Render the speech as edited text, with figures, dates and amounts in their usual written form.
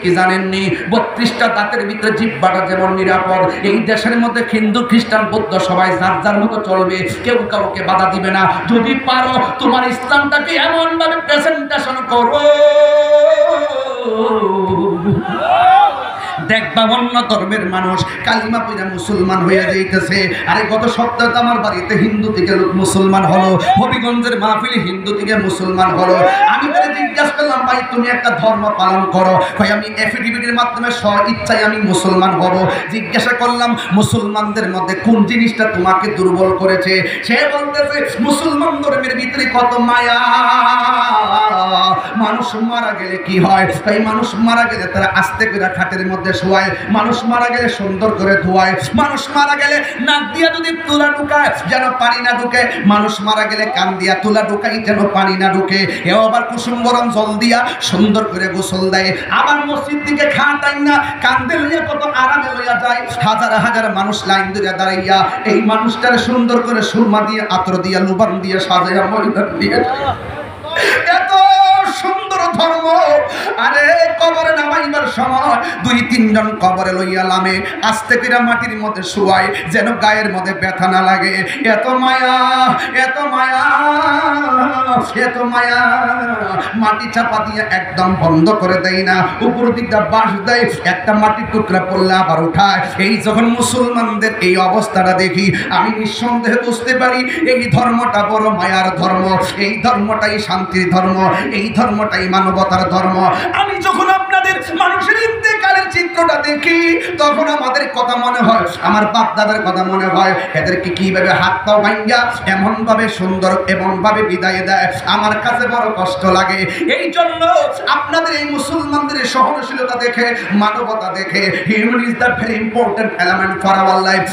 কি জানেননি 32টা দাঁতের ভিতরে জিহ্বাটা যেমন নিরাপদ, এই দেশের মধ্যে হিন্দু খ্রিস্টান বৌদ্ধ সবাই যার যার মতো চলবে, কেউ কাউকে বাধা দিবে না। যদি পারো তোমার ইসলামটাকে এমন ভাবে প্রেজেন্টেশন করো দেখবা অন্য ধর্মের মানুষ কালিমা পড়ে মুসলমান হয়ে যাইতেছে। আরে গত সপ্তাহে তো আমার বাড়িতে হিন্দু থেকে লোক মুসলমান হলো, হবিগঞ্জের মাহফিলে হিন্দু থেকে মুসলমান হলো। আমি তাদের জিজ্ঞাসা করলাম, ভাই তুমি একটা ধর্ম পালন করো? ভাই আমি এফিডেভিটের মাধ্যমে স্ব ইচ্ছায় আমি মুসলমান হব। জিজ্ঞাসা করলাম মুসলমানদের মধ্যে কোন জিনিসটা তোমাকে দুর্বল করেছে? সে বলতেছে মুসলমান ধর্মের ভিতরে কত মায়া। মানুষ মারা গেলে কি হয়? তাই মানুষ মারা গেলে তারা আস্তে করে খাটের মধ্যে শোয়ায়, মানুষ মারা গেলে সুন্দর করে ধোয়ায়, মানুষ মারা গেলে নাক দিয়া যদি তুলা ঢুকায় যেন পানি না ঢুকে, মানুষ মারা গেলে কান দিয়া তুলা ঢুকাই যেন পানি না ঢুকে। এও আবার কুসুম গরম জল দিয়া সুন্দর করে গোসল দেয়। আবার মসজিদ দিকে খাটাই না কান্দে লইয়া কত আরামে লইয়া যায়। হাজার হাজার মানুষ লাইন ধরে দাঁড়াইয়া এই মানুষটার সুন্দর করে সুরমা দিয়ে আতর দিয়া লুবান দিয়ে সাজাইয়া ময়দান দিয়ে এত সুন্দর ধর্ম। আরে কবরে নামাইবার সময় 2-3 জন কবরে লইয়া লামে আস্তে করে মাটির মধ্যে শুয়ায় যেন গায়ের মধ্যে ব্যথা না লাগে। এত মায়া, এত মায়া, এত মায়া। মাটি চাপা দিয়ে একদম বন্ধ করে দেয় না, উপর দিকটা বাঁশ দেয়, একটা মাটির টুকরা পড়লে আবার উঠায়। এই যখন মুসলমানদের এই অবস্থাটা দেখি আমি নিঃসন্দেহে বুঝতে পারি এই ধর্মটা বড় মায়ার ধর্ম, এই ধর্মটাই শান্তির ধর্ম, এই ধর্মটাই মানবতার ধর্ম। আমি যখন আপনাদের মানুষের ইন্তেকালের চিত্রটা দেখি তখন আমাদের কথা মনে হয়, আমার বাপ দাদার কথা মনে হয়, এদেরকে কিভাবে হাত পাও ভাঙ্গা এমন ভাবে সুন্দর এমন ভাবে বিদায় দেয়, আমার কাছে বড় কষ্ট লাগে। এই জন্য আপনাদের এই মুসলমানদের সহনশীলতা দেখে, মানবতা দেখে, human is the very important element for our life.